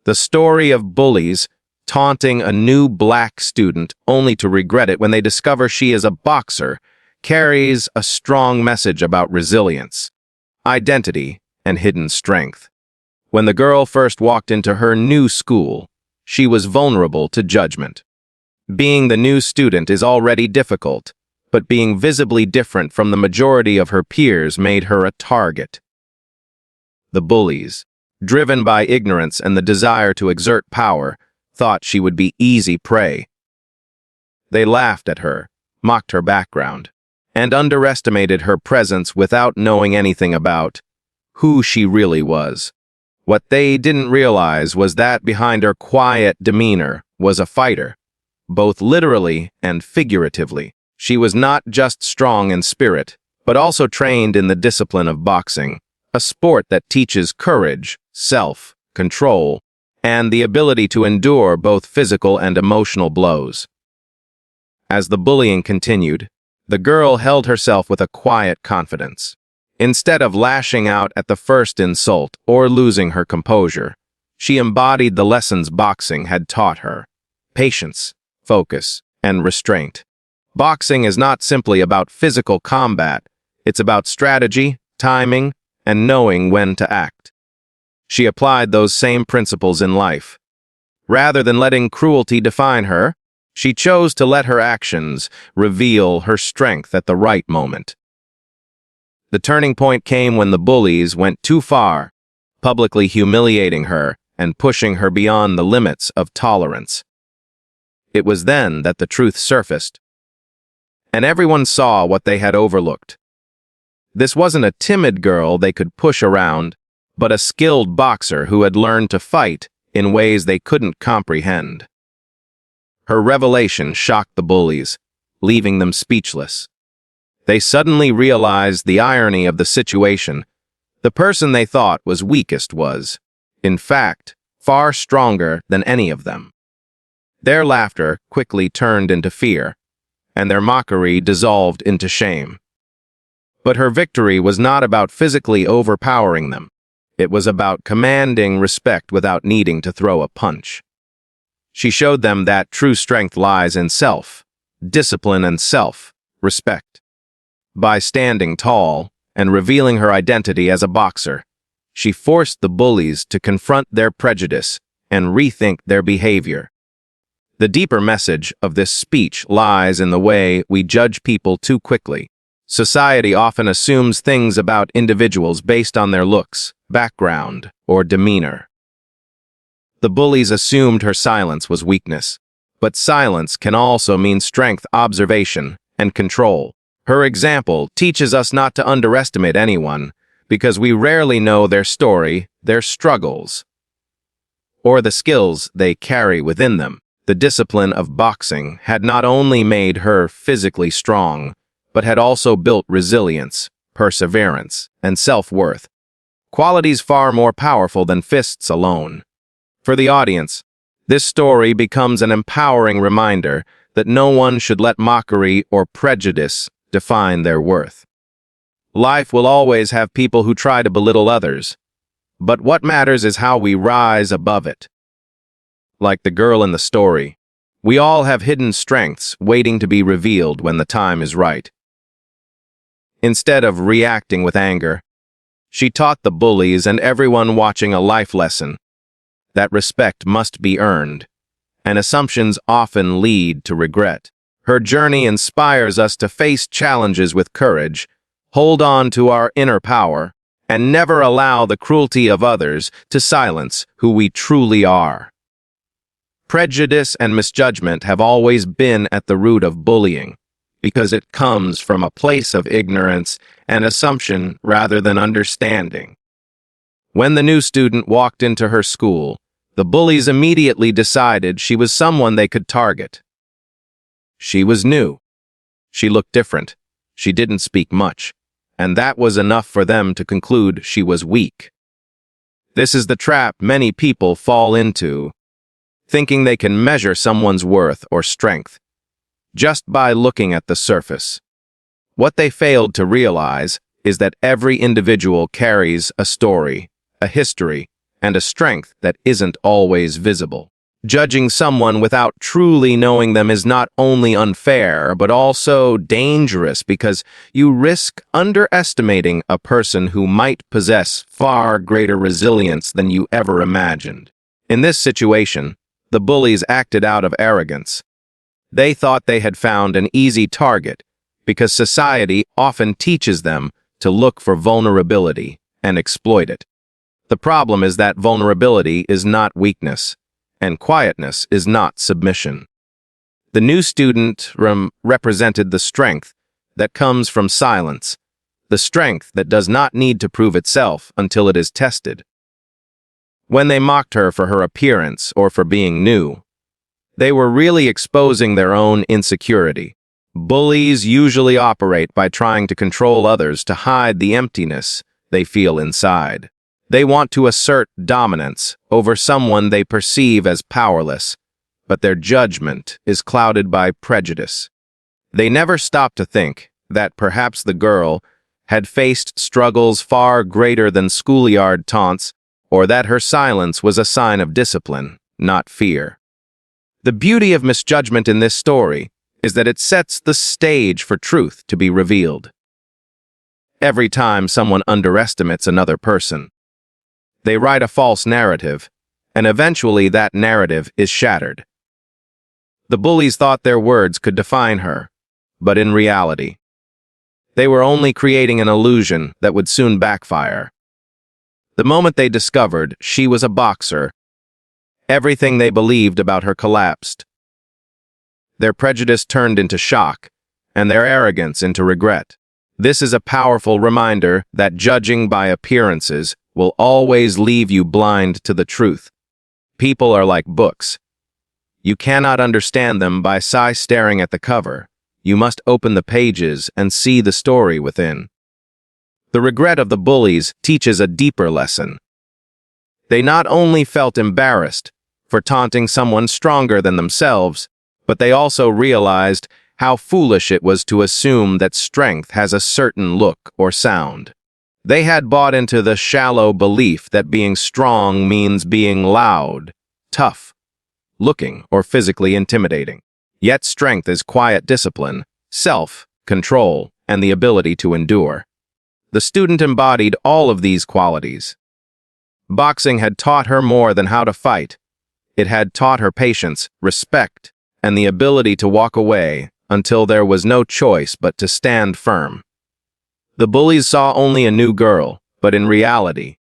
The story of bullies taunting a new black student only to regret it when they discover she is a boxer carries a strong message about resilience, identity, and hidden strength. When the girl first walked into her new school, she was vulnerable to judgment. Being the new student is already difficult, but being visibly different from the majority of her peers made her a target. The bullies, driven by ignorance and the desire to exert power, thought she would be easy prey. They laughed at her, mocked her background, and underestimated her presence without knowing anything about who she really was. What they didn't realize was that behind her quiet demeanor was a fighter, both literally and figuratively. She was not just strong in spirit, but also trained in the discipline of boxing, a sport that teaches courage, self-control, and the ability to endure both physical and emotional blows. As the bullying continued, the girl held herself with a quiet confidence. Instead of lashing out at the first insult or losing her composure, she embodied the lessons boxing had taught her: patience, focus, and restraint. Boxing is not simply about physical combat, it's about strategy, timing, and knowing when to act. She applied those same principles in life. Rather than letting cruelty define her, she chose to let her actions reveal her strength at the right moment. The turning point came when the bullies went too far, publicly humiliating her and pushing her beyond the limits of tolerance. It was then that the truth surfaced, and everyone saw what they had overlooked. This wasn't a timid girl they could push around, but a skilled boxer who had learned to fight in ways they couldn't comprehend. Her revelation shocked the bullies, leaving them speechless. They suddenly realized the irony of the situation. The person they thought was weakest was, in fact, far stronger than any of them. Their laughter quickly turned into fear, and their mockery dissolved into shame. But her victory was not about physically overpowering them. It was about commanding respect without needing to throw a punch. She showed them that true strength lies in self-discipline and self-respect. By standing tall and revealing her identity as a boxer, she forced the bullies to confront their prejudice and rethink their behavior. The deeper message of this speech lies in the way we judge people too quickly. Society often assumes things about individuals based on their looks, background, or demeanor. The bullies assumed her silence was weakness, but silence can also mean strength, observation, and control. Her example teaches us not to underestimate anyone, because we rarely know their story, their struggles, or the skills they carry within them. The discipline of boxing had not only made her physically strong, but had also built resilience, perseverance, and self-worth, qualities far more powerful than fists alone. For the audience, this story becomes an empowering reminder that no one should let mockery or prejudice define their worth. Life will always have people who try to belittle others, but what matters is how we rise above it. Like the girl in the story, we all have hidden strengths waiting to be revealed when the time is right. Instead of reacting with anger, she taught the bullies and everyone watching a life lesson that respect must be earned, and assumptions often lead to regret. Her journey inspires us to face challenges with courage, hold on to our inner power, and never allow the cruelty of others to silence who we truly are. Prejudice and misjudgment have always been at the root of bullying, because it comes from a place of ignorance and assumption rather than understanding. When the new student walked into her school, the bullies immediately decided she was someone they could target. She was new. She looked different. She didn't speak much, and that was enough for them to conclude she was weak. This is the trap many people fall into, thinking they can measure someone's worth or strength just by looking at the surface. What they failed to realize is that every individual carries a story, a history, and a strength that isn't always visible. Judging someone without truly knowing them is not only unfair, but also dangerous because you risk underestimating a person who might possess far greater resilience than you ever imagined. In this situation, the bullies acted out of arrogance. They thought they had found an easy target because society often teaches them to look for vulnerability and exploit it. The problem is that vulnerability is not weakness, and quietness is not submission. The new student represented the strength that comes from silence, the strength that does not need to prove itself until it is tested. When they mocked her for her appearance or for being new, they were really exposing their own insecurity. Bullies usually operate by trying to control others to hide the emptiness they feel inside. They want to assert dominance over someone they perceive as powerless, but their judgment is clouded by prejudice. They never stop to think that perhaps the girl had faced struggles far greater than schoolyard taunts, or that her silence was a sign of discipline, not fear. The beauty of misjudgment in this story is that it sets the stage for truth to be revealed. Every time someone underestimates another person, they write a false narrative, and eventually that narrative is shattered. The bullies thought their words could define her, but in reality, they were only creating an illusion that would soon backfire. The moment they discovered she was a boxer, everything they believed about her collapsed. Their prejudice turned into shock, and their arrogance into regret. This is a powerful reminder that judging by appearances will always leave you blind to the truth. People are like books. You cannot understand them by staring at the cover. You must open the pages and see the story within. The regret of the bullies teaches a deeper lesson. They not only felt embarrassed for taunting someone stronger than themselves, but they also realized how foolish it was to assume that strength has a certain look or sound. They had bought into the shallow belief that being strong means being loud, tough, looking, or physically intimidating. Yet strength is quiet discipline, self-control, and the ability to endure. The student embodied all of these qualities. Boxing had taught her more than how to fight. It had taught her patience, respect, and the ability to walk away until there was no choice but to stand firm. The bullies saw only a new girl, but in reality,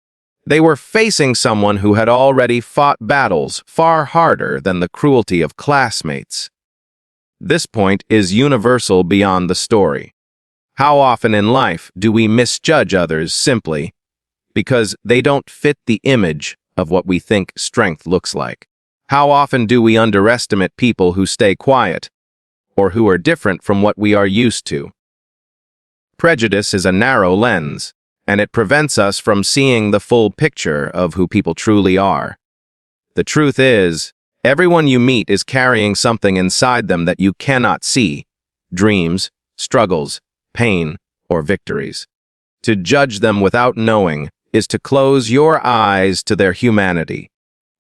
they were facing someone who had already fought battles far harder than the cruelty of classmates. This point is universal beyond the story. How often in life do we misjudge others simply because they don't fit the image of what we think strength looks like? How often do we underestimate people who stay quiet or who are different from what we are used to? Prejudice is a narrow lens, and it prevents us from seeing the full picture of who people truly are. The truth is, everyone you meet is carrying something inside them that you cannot see: dreams, struggles, pain, or victories. To judge them without knowing is to close your eyes to their humanity.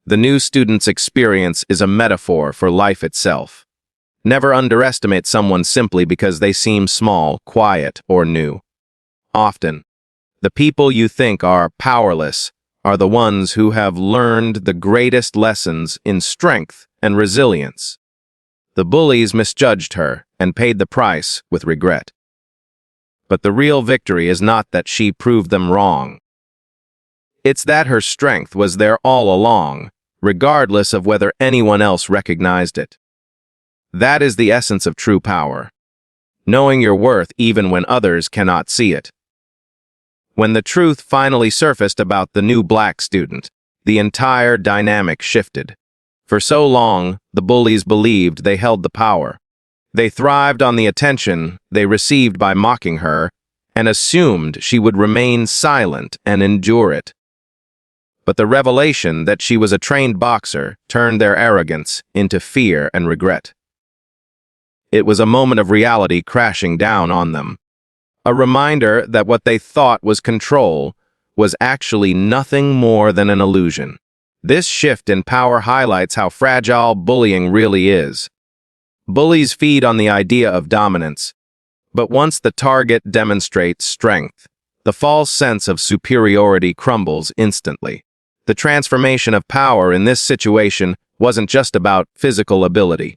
The new student's experience is a metaphor for life itself. Never underestimate someone simply because they seem small, quiet, or new. Often, the people you think are powerless are the ones who have learned the greatest lessons in strength and resilience. The bullies misjudged her and paid the price with regret. But the real victory is not that she proved them wrong. It's that her strength was there all along, regardless of whether anyone else recognized it. That is the essence of true power, knowing your worth even when others cannot see it. When the truth finally surfaced about the new black student, the entire dynamic shifted. For so long, the bullies believed they held the power. They thrived on the attention they received by mocking her and assumed she would remain silent and endure it. But the revelation that she was a trained boxer turned their arrogance into fear and regret. It was a moment of reality crashing down on them. A reminder that what they thought was control was actually nothing more than an illusion. This shift in power highlights how fragile bullying really is. Bullies feed on the idea of dominance, but once the target demonstrates strength, the false sense of superiority crumbles instantly. The transformation of power in this situation wasn't just about physical ability.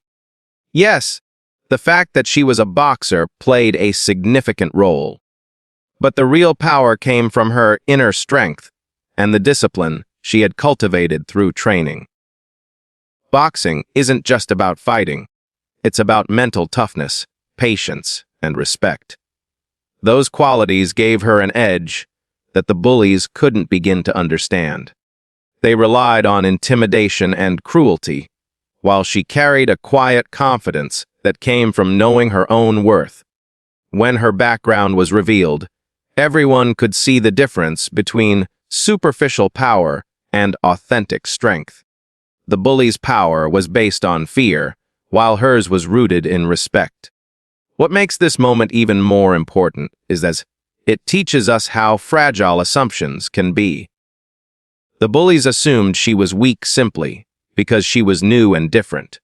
Yes, the fact that she was a boxer played a significant role. But the real power came from her inner strength and the discipline she had cultivated through training. Boxing isn't just about fighting. It's about mental toughness, patience, and respect. Those qualities gave her an edge that the bullies couldn't begin to understand. They relied on intimidation and cruelty, while she carried a quiet confidence that came from knowing her own worth. When her background was revealed, everyone could see the difference between superficial power and authentic strength. The bully's power was based on fear, while hers was rooted in respect. What makes this moment even more important is that it teaches us how fragile assumptions can be. The bullies assumed she was weak simply because she was new and different.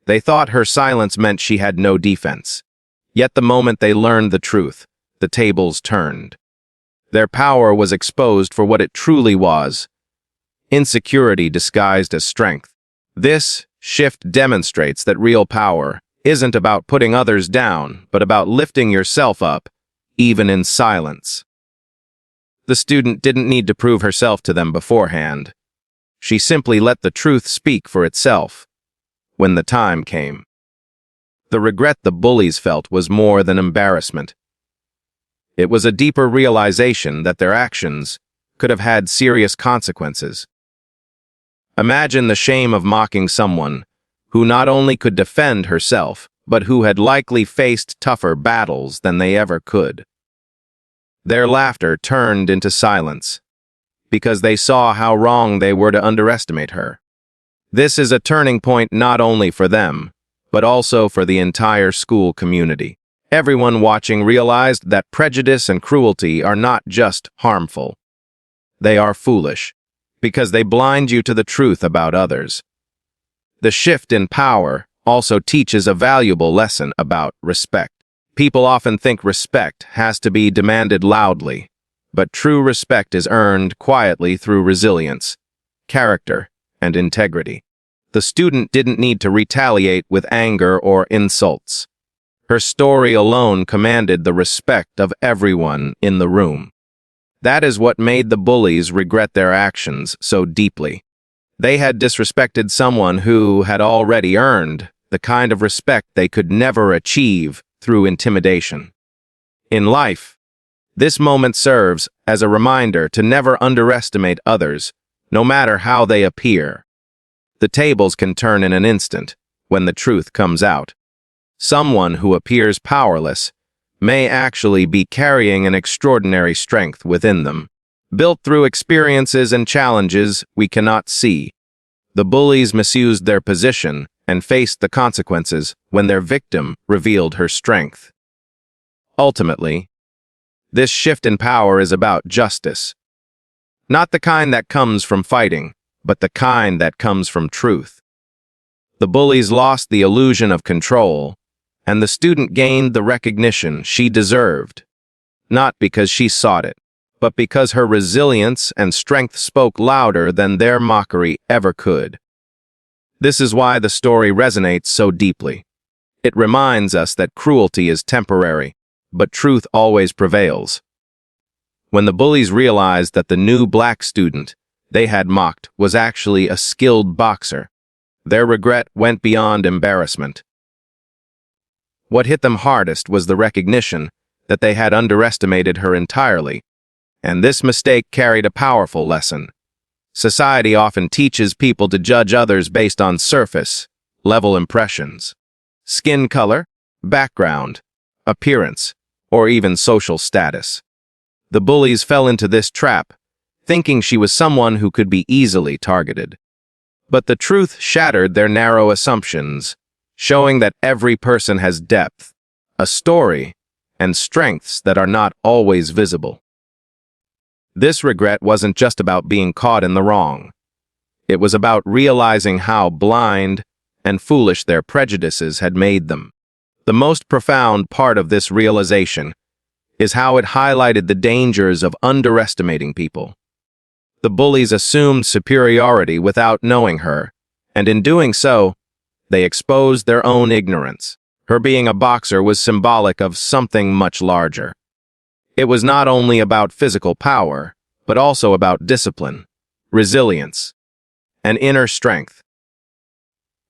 They thought her silence meant she had no defense. Yet the moment they learned the truth, the tables turned. Their power was exposed for what it truly was: insecurity disguised as strength. This shift demonstrates that real power isn't about putting others down, but about lifting yourself up, even in silence. The student didn't need to prove herself to them beforehand. She simply let the truth speak for itself when the time came. The regret the bullies felt was more than embarrassment. It was a deeper realization that their actions could have had serious consequences. Imagine the shame of mocking someone who not only could defend herself, but who had likely faced tougher battles than they ever could. Their laughter turned into silence, because they saw how wrong they were to underestimate her. This is a turning point not only for them, but also for the entire school community. Everyone watching realized that prejudice and cruelty are not just harmful. They are foolish, because they blind you to the truth about others. The shift in power also teaches a valuable lesson about respect. People often think respect has to be demanded loudly, but true respect is earned quietly through resilience, character, and integrity. The student didn't need to retaliate with anger or insults. Her story alone commanded the respect of everyone in the room. That is what made the bullies regret their actions so deeply. They had disrespected someone who had already earned the kind of respect they could never achieve through intimidation. In life, this moment serves as a reminder to never underestimate others, no matter how they appear. The tables can turn in an instant when the truth comes out. Someone who appears powerless may actually be carrying an extraordinary strength within them, built through experiences and challenges we cannot see. The bullies misused their position and faced the consequences when their victim revealed her strength. Ultimately, this shift in power is about justice. Not the kind that comes from fighting, but the kind that comes from truth. The bullies lost the illusion of control, and the student gained the recognition she deserved, not because she sought it, but because her resilience and strength spoke louder than their mockery ever could. This is why the story resonates so deeply. It reminds us that cruelty is temporary, but truth always prevails. When the bullies realized that the new black student they had mocked was actually a skilled boxer, their regret went beyond embarrassment. What hit them hardest was the recognition that they had underestimated her entirely, and this mistake carried a powerful lesson. Society often teaches people to judge others based on surface-level impressions: skin color, background, appearance, or even social status. The bullies fell into this trap, thinking she was someone who could be easily targeted. But the truth shattered their narrow assumptions, showing that every person has depth, a story, and strengths that are not always visible. This regret wasn't just about being caught in the wrong. It was about realizing how blind and foolish their prejudices had made them. The most profound part of this realization is how it highlighted the dangers of underestimating people. The bullies assumed superiority without knowing her, and in doing so, they exposed their own ignorance. Her being a boxer was symbolic of something much larger. It was not only about physical power, but also about discipline, resilience, and inner strength,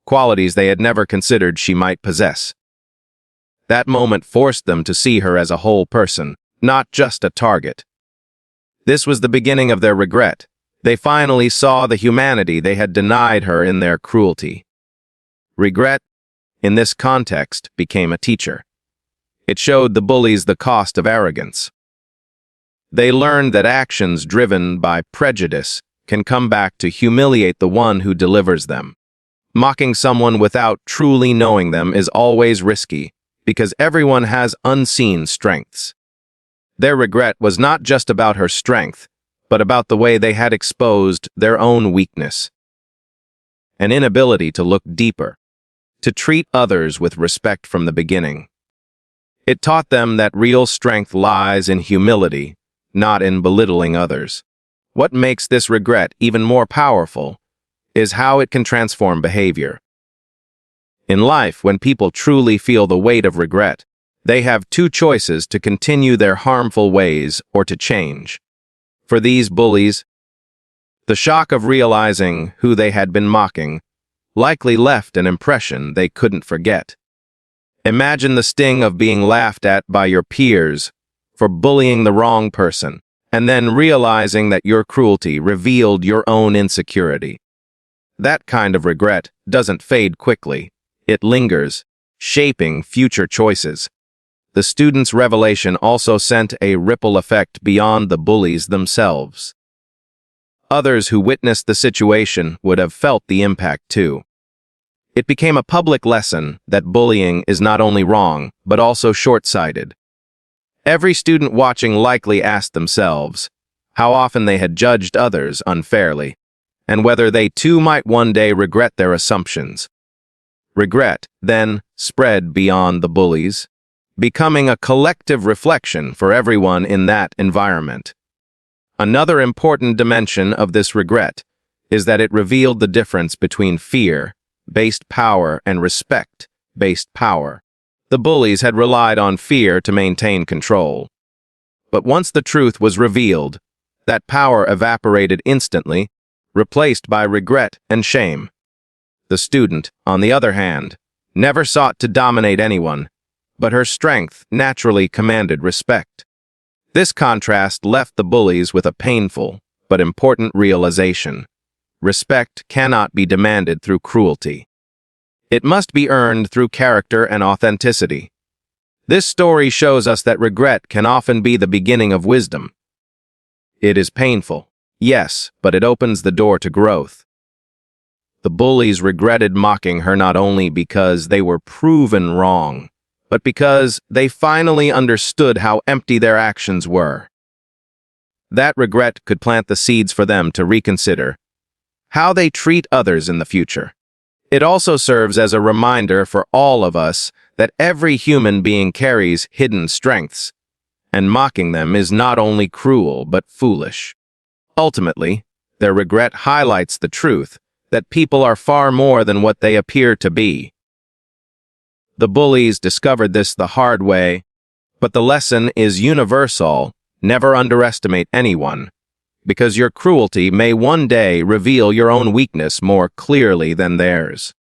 qualities they had never considered she might possess. That moment forced them to see her as a whole person, not just a target. This was the beginning of their regret. They finally saw the humanity they had denied her in their cruelty. Regret, in this context, became a teacher. It showed the bullies the cost of arrogance. They learned that actions driven by prejudice can come back to humiliate the one who delivers them. Mocking someone without truly knowing them is always risky, because everyone has unseen strengths. Their regret was not just about her strength, but about the way they had exposed their own weakness. An inability to look deeper, to treat others with respect from the beginning. It taught them that real strength lies in humility, not in belittling others. What makes this regret even more powerful is how it can transform behavior. In life, when people truly feel the weight of regret, they have two choices: to continue their harmful ways or to change. For these bullies, the shock of realizing who they had been mocking likely left an impression they couldn't forget. Imagine the sting of being laughed at by your peers for bullying the wrong person, and then realizing that your cruelty revealed your own insecurity. That kind of regret doesn't fade quickly. It lingers, shaping future choices. The student's revelation also sent a ripple effect beyond the bullies themselves. Others who witnessed the situation would have felt the impact too. It became a public lesson that bullying is not only wrong, but also short-sighted. Every student watching likely asked themselves how often they had judged others unfairly, and whether they too might one day regret their assumptions. Regret then spread beyond the bullies, becoming a collective reflection for everyone in that environment. Another important dimension of this regret is that it revealed the difference between fear-based power and respect-based power. The bullies had relied on fear to maintain control. But once the truth was revealed, that power evaporated instantly, replaced by regret and shame. The student, on the other hand, never sought to dominate anyone, but her strength naturally commanded respect. This contrast left the bullies with a painful but important realization. Respect cannot be demanded through cruelty. It must be earned through character and authenticity. This story shows us that regret can often be the beginning of wisdom. It is painful, yes, but it opens the door to growth. The bullies regretted mocking her not only because they were proven wrong, but because they finally understood how empty their actions were. That regret could plant the seeds for them to reconsider how they treat others in the future. It also serves as a reminder for all of us that every human being carries hidden strengths, and mocking them is not only cruel but foolish. Ultimately, their regret highlights the truth that people are far more than what they appear to be. The bullies discovered this the hard way, but the lesson is universal: never underestimate anyone, because your cruelty may one day reveal your own weakness more clearly than theirs.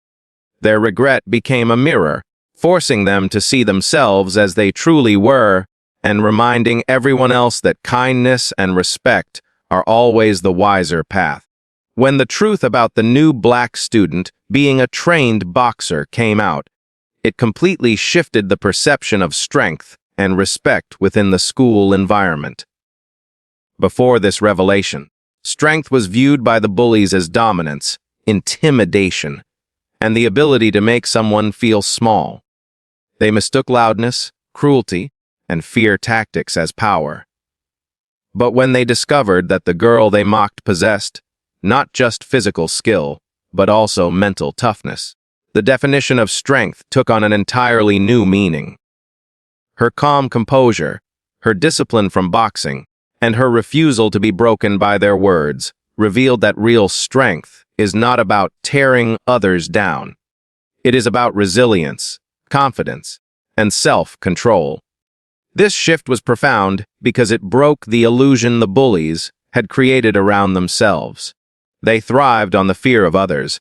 Their regret became a mirror, forcing them to see themselves as they truly were, and reminding everyone else that kindness and respect are always the wiser path. When the truth about the new black student being a trained boxer came out, it completely shifted the perception of strength and respect within the school environment. Before this revelation, strength was viewed by the bullies as dominance, intimidation, and the ability to make someone feel small. They mistook loudness, cruelty, and fear tactics as power. But when they discovered that the girl they mocked possessed not just physical skill, but also mental toughness, the definition of strength took on an entirely new meaning. Her calm composure, her discipline from boxing, and her refusal to be broken by their words revealed that real strength is not about tearing others down. It is about resilience, confidence, and self-control. This shift was profound because it broke the illusion the bullies had created around themselves. They thrived on the fear of others,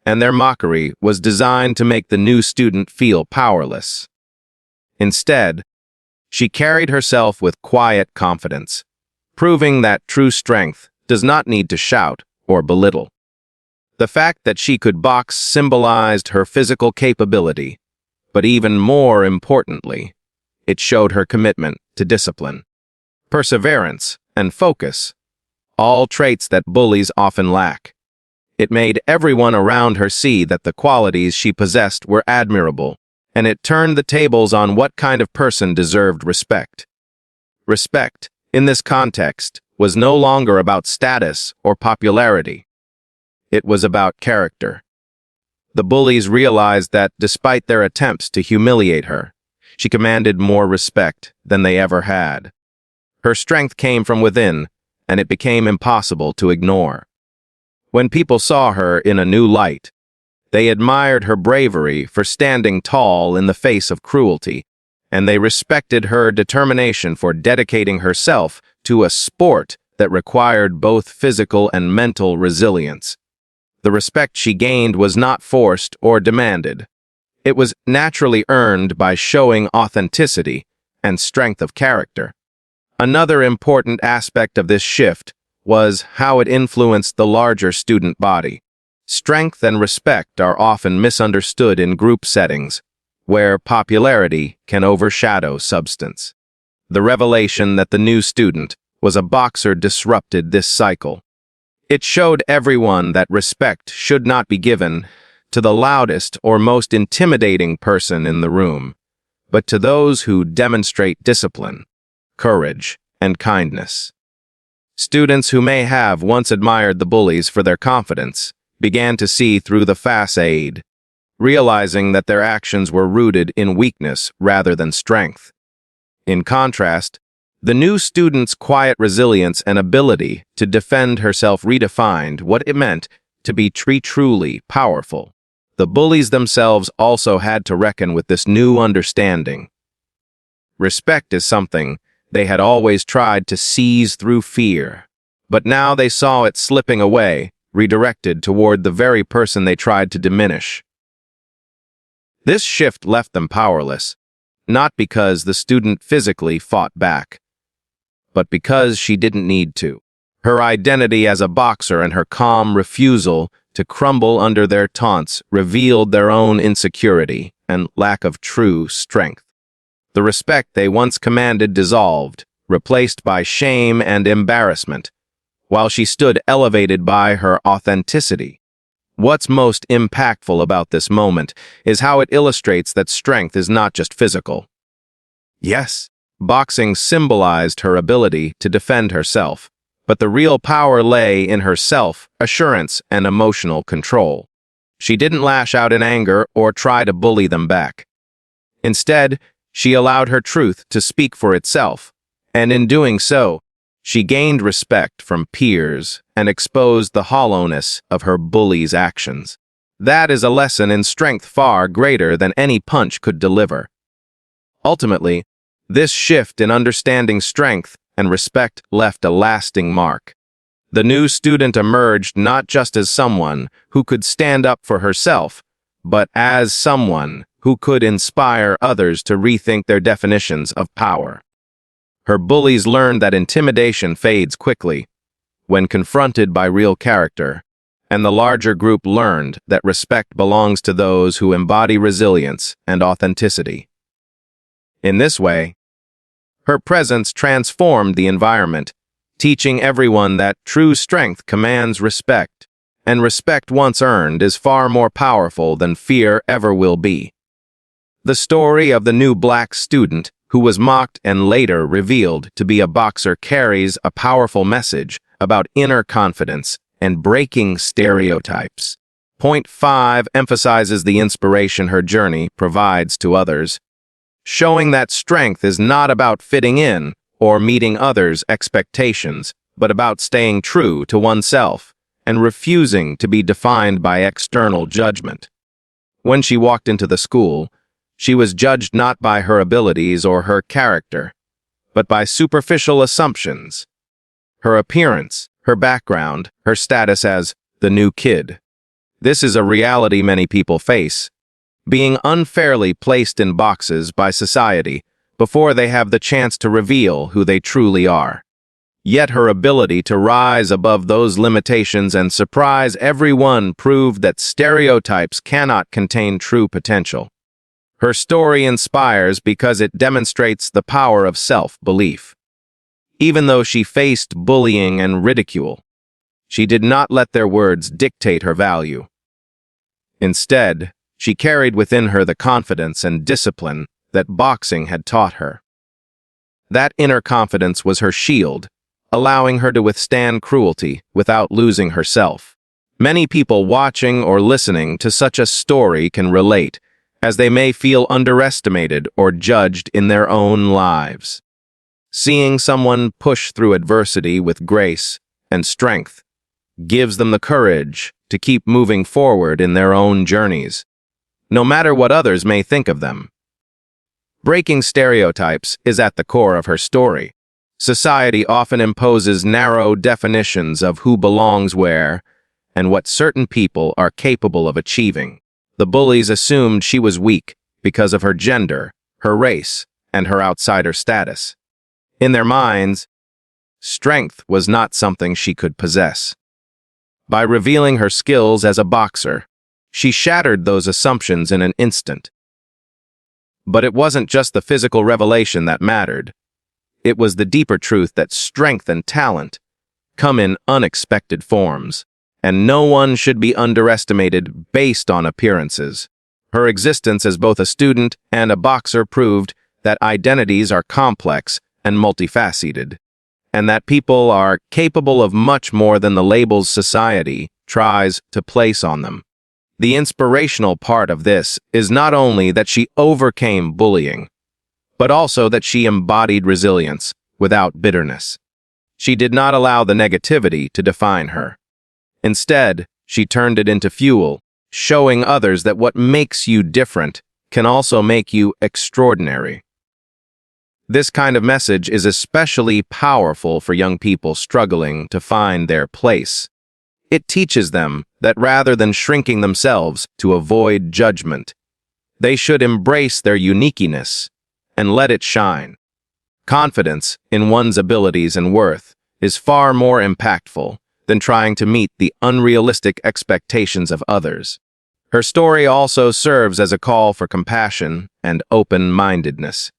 and their mockery was designed to make the new student feel powerless. Instead, she carried herself with quiet confidence, proving that true strength does not need to shout or belittle. The fact that she could box symbolized her physical capability, but even more importantly, it showed her commitment to discipline, perseverance, and focus, all traits that bullies often lack. It made everyone around her see that the qualities she possessed were admirable, and it turned the tables on what kind of person deserved respect. Respect, in this context, was no longer about status or popularity. It was about character. The bullies realized that despite their attempts to humiliate her, she commanded more respect than they ever had. Her strength came from within, and it became impossible to ignore. When people saw her in a new light, they admired her bravery for standing tall in the face of cruelty, and they respected her determination for dedicating herself to a sport that required both physical and mental resilience. The respect she gained was not forced or demanded. It was naturally earned by showing authenticity and strength of character. Another important aspect of this shift was how it influenced the larger student body. Strength and respect are often misunderstood in group settings, where popularity can overshadow substance. The revelation that the new student was a boxer disrupted this cycle. It showed everyone that respect should not be given to the loudest or most intimidating person in the room, but to those who demonstrate discipline, courage, and kindness. Students who may have once admired the bullies for their confidence began to see through the facade, realizing that their actions were rooted in weakness rather than strength. In contrast, the new student's quiet resilience and ability to defend herself redefined what it meant to be truly powerful. The bullies themselves also had to reckon with this new understanding. Respect is something they had always tried to seize through fear, but now they saw it slipping away, redirected toward the very person they tried to diminish. This shift left them powerless, not because the student physically fought back, but because she didn't need to. Her identity as a boxer and her calm refusal to crumble under their taunts revealed their own insecurity and lack of true strength. The respect they once commanded dissolved, replaced by shame and embarrassment, while she stood elevated by her authenticity. What's most impactful about this moment is how it illustrates that strength is not just physical. Yes, boxing symbolized her ability to defend herself, but the real power lay in her self-assurance and emotional control. She didn't lash out in anger or try to bully them back. Instead, she allowed her truth to speak for itself, and in doing so, she gained respect from peers and exposed the hollowness of her bully's actions. That is a lesson in strength far greater than any punch could deliver. Ultimately, this shift in understanding strength and respect left a lasting mark. The new student emerged not just as someone who could stand up for herself, but as someone who could inspire others to rethink their definitions of power. Her bullies learned that intimidation fades quickly when confronted by real character, and the larger group learned that respect belongs to those who embody resilience and authenticity. In this way, her presence transformed the environment, teaching everyone that true strength commands respect, and respect once earned is far more powerful than fear ever will be. The story of the new black student who was mocked and later revealed to be a boxer, carries a powerful message about inner confidence and breaking stereotypes. Point 5 emphasizes the inspiration her journey provides to others, showing that strength is not about fitting in or meeting others' expectations, but about staying true to oneself and refusing to be defined by external judgment. When she walked into the school, she was judged not by her abilities or her character, but by superficial assumptions. Her appearance, her background, her status as the new kid. This is a reality many people face, being unfairly placed in boxes by society before they have the chance to reveal who they truly are. Yet her ability to rise above those limitations and surprise everyone proved that stereotypes cannot contain true potential. Her story inspires because it demonstrates the power of self-belief. Even though she faced bullying and ridicule, she did not let their words dictate her value. Instead, she carried within her the confidence and discipline that boxing had taught her. That inner confidence was her shield, allowing her to withstand cruelty without losing herself. Many people watching or listening to such a story can relate, as they may feel underestimated or judged in their own lives. Seeing someone push through adversity with grace and strength gives them the courage to keep moving forward in their own journeys, no matter what others may think of them. Breaking stereotypes is at the core of her story. Society often imposes narrow definitions of who belongs where and what certain people are capable of achieving. The bullies assumed she was weak because of her gender, her race, and her outsider status. In their minds, strength was not something she could possess. By revealing her skills as a boxer, she shattered those assumptions in an instant. But it wasn't just the physical revelation that mattered. It was the deeper truth that strength and talent come in unexpected forms, and no one should be underestimated based on appearances. Her existence as both a student and a boxer proved that identities are complex and multifaceted, and that people are capable of much more than the labels society tries to place on them. The inspirational part of this is not only that she overcame bullying, but also that she embodied resilience without bitterness. She did not allow the negativity to define her. Instead, she turned it into fuel, showing others that what makes you different can also make you extraordinary. This kind of message is especially powerful for young people struggling to find their place. It teaches them that rather than shrinking themselves to avoid judgment, they should embrace their uniqueness and let it shine. Confidence in one's abilities and worth is far more impactful than trying to meet the unrealistic expectations of others. Her story also serves as a call for compassion and open-mindedness.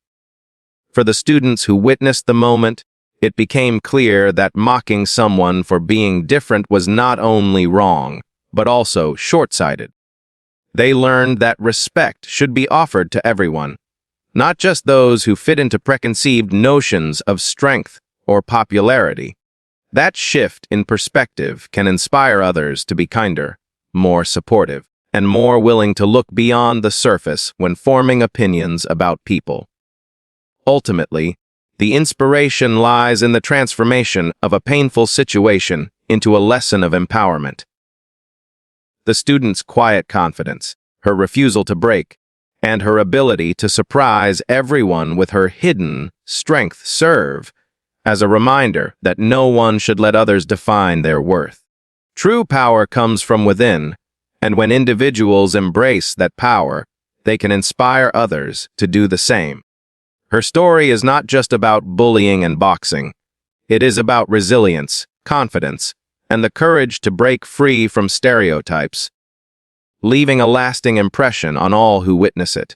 For the students who witnessed the moment, it became clear that mocking someone for being different was not only wrong, but also short-sighted. They learned that respect should be offered to everyone, not just those who fit into preconceived notions of strength or popularity. That shift in perspective can inspire others to be kinder, more supportive, and more willing to look beyond the surface when forming opinions about people. Ultimately, the inspiration lies in the transformation of a painful situation into a lesson of empowerment. The student's quiet confidence, her refusal to break, and her ability to surprise everyone with her hidden strength serve as a reminder that no one should let others define their worth. True power comes from within, and when individuals embrace that power, they can inspire others to do the same. Her story is not just about bullying and boxing. It is about resilience, confidence, and the courage to break free from stereotypes, leaving a lasting impression on all who witness it.